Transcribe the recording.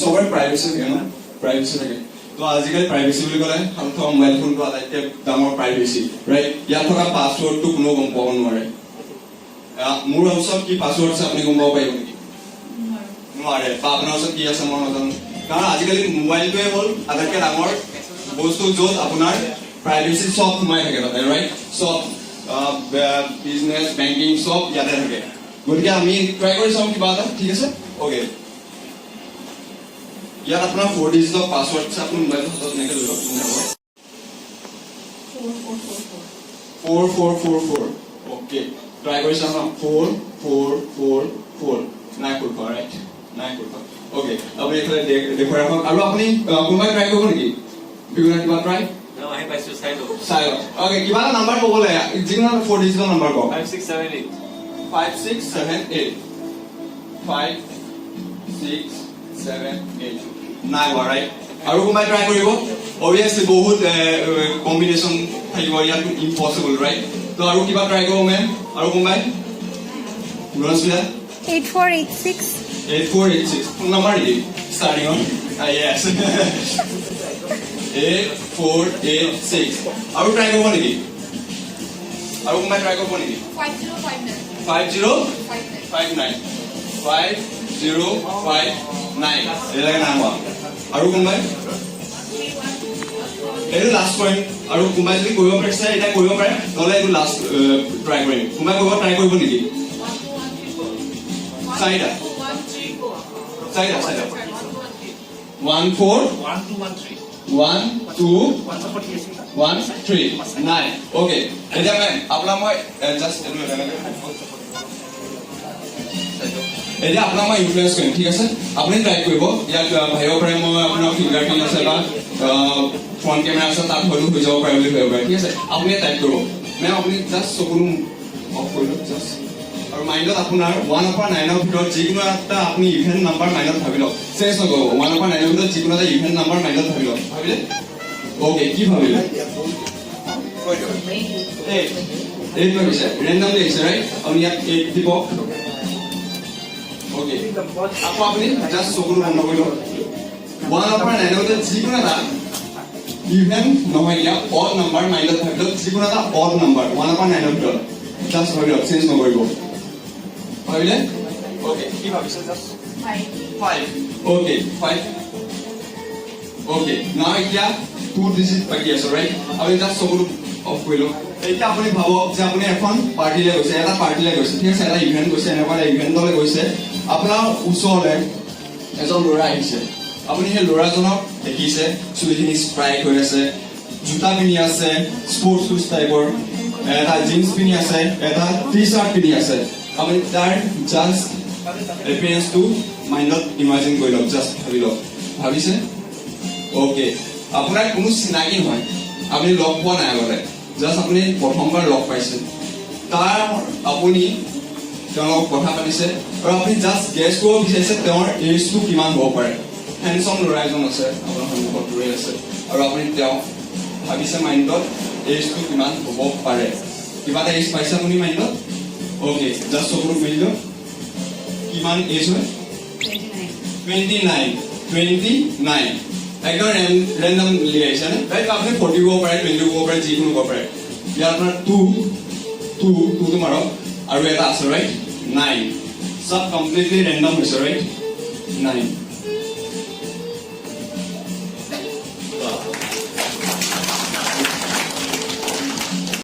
সবাৰ প্ৰাইভেসি থাকে না প্ৰাইভেসি থাকে তো আজিকালি প্ৰাইভেসি বুলি ক'লে হামটো মোবাইল ফোনটো আটাইতকৈ ডাঙৰ প্ৰাইভেসি ৰাইট ইয়াত থকা পাছৱৰ্ডটো কোনো গম পাব নোৱাৰে মোৰ ওচৰত কি পাছৱৰ্ড আছে আপুনি গম পাব পাৰিব নেকি নোৱাৰে বা আপোনাৰ ওচৰত কি আছে মই নাজানো কাৰণ আজিকালি মোবাইলটোৱে হ'ল আটাইতকৈ ডাঙৰ বস্তু য'ত আপোনাৰ প্ৰাইভেসি সব সোমাই থাকে তাতে ৰাইট সব বিজনেস ব্যাংকিং সব ইয়াতে থাকে গতিকে আমি ট্ৰাই কৰি চাম কিবা এটা ঠিক আছে ওকে ইয়াত আপোনাৰ 4 ডিজিটৰ পাছৱৰ্ড আছে আপুনি মোবাইলটো হাতত নেকে লৈ লওক 4444 ওকে ট্ৰাই কৰি চাম 4444 নাই কৰিব ৰাইট নাই কৰিব ওকে আপুনি এফালে দেখুৱাই ৰাখক আৰু আপুনি কোনোবাই ট্ৰাই কৰিব নেকি বিগুনা কিবা try No, I have to side. Okay, give us a number for all. Give us 4 digit number. 5678. 5678. 5678. Nine, right? Aru kumai try koribo. Obviously, bahut combination thaibo. Yaar impossible, right? So aru kiba try koro ma'am. Aru kumai. Gulaswida. 8486. 8486. Number starting on. Yes. 8486 আৰু try কৰিব নেকি আৰু কোনবাই try কৰিব নেকি 5059 এলাকা নাম আৰু কোনবাই এইটো লাষ্ট পইণ্ট আৰু কোনবাই যদি কৰিব পাৰিছে এটা কৰিব পাৰে নহলে এইটো লাষ্ট ট্ৰাই কৰিম কোনবাই ট্ৰাই কৰিব নেকি চাইডা 141213 1 2 1 3 9 okay এতিয়া মই আপলা মই জাস্ট এতিয়া আপলা মই ইনফ্লুয়েন্স কৰিম ঠিক আছে আপুনি ট্ৰাই কৰিব ইয়াত ভাইও পাৰে মই আপোনাৰ ফিংগাৰপ্ৰিন্ট আছে বা ফ্ৰন্ট কেমেৰা আছে তাত হয়তো হৈ যাব পাৰে বুলি ভাবিব ঠিক আছে আপুনি টাইপ কৰিব মই আপুনি জাস্ট চকুলো অফ কৰিব জাস্ট আৰু মাইন্ডত আপোনাৰ 1 পৰা 9 ৰ ভিতৰত যিকোনো এটা আপুনি ইভেন্ট নাম্বাৰ মাইন্ডত ভাবি লওক চেঞ্জ নকৰিব 1 পৰা 9 ৰ ভিতৰত যিকোনো এটা ইভেন্ট নাম্বাৰ মাইন্ডত ভাবি লওক ভাবিলে ওকে কি ভাবিলে এই ভাবিছে ৰেন্ডমলি আছে ৰাইট আপুনি ইয়াত 8 দিব ওকে আকৌ আপুনি জাস্ট চকুলো বন্ধ কৰি লওক 1 পৰা 9 ৰ ভিতৰত যিকোনো এটা ইভেন্ট নহয় ইয়াত অড নাম্বাৰ মাইন্ডত ভাবি লওক যিকোনো এটা অড নাম্বাৰ 1 পৰা 9 ৰ ভিতৰত জাস্ট ভাবি লওক চেঞ্জ নকৰিব ভাবিলে ওকে কি ভাবিছে জাস্ট 5 ওকে 5 ওকে নাও এতিয়া 2 ডিজিট বাকি আছে ৰাইট আমি জাস্ট চকুলো অফ কৰিলো এতিয়া আপুনি ভাবক যে আপুনি এখন পাৰ্টিলে গৈছে এটা পাৰ্টিলে গৈছে ঠিক আছে এটা ইভেন্ট গৈছে এনেকুৱা এটা ইভেন্টলৈ গৈছে আপোনাৰ ওচৰলে এজন ল'ৰা আহিছে আপুনি সেই ল'ৰাজনক দেখিছে চুলিখিনি স্প্ৰাইট হৈ আছে জোতা পিন্ধি আছে স্পৰ্টছ শুজ টাইপৰ এটা জিন্স পিন্ধি আছে এটা টি-শাৰ্ট পিন্ধি আছে আপুনি তাৰ জাস্ট এপিয়াৰেন্সটো মাইন্ডত ইমাজিন কৰি লওক জাস্ট ভাবি লওক ভাবিছে ওকে আপোনাৰ কোনো চিনাকি নহয় আপুনি লগ পোৱা নাই আগতে জাস্ট আপুনি প্ৰথমবাৰ লগ পাইছে তাৰ আপুনি তেওঁৰ কথা পাতিছে আৰু আপুনি জাস্ট গেছ কৰিব বিচাৰিছে তেওঁৰ এজটো কিমান হ'ব পাৰে হ্যান্ডসাম ল'ৰা এজন আছে আপোনাৰ সন্মুখত ৰৈ আছে আৰু আপুনি তেওঁ ভাবিছে মাইন্ডত এজটো কিমান হ'ব পাৰে কিবা এটা এজ পাইছে আপুনি মাইন্ডত ওকে জাস্ট চকুলো মিলি দিয়ক কিমান এজ হয় 29 একদম ৰেন্ডম লিয়াইছে নে ৰাইট আপুনি 40 হ'ব পাৰে 20 হ'ব পাৰে যিকোনো হ'ব পাৰে ইয়াৰ আপোনাৰ 2 তোমাৰো আৰু এটা আছে ৰাইট 9 সব কমপ্লিটলি ৰেন্ডম হৈছে ৰাইট 9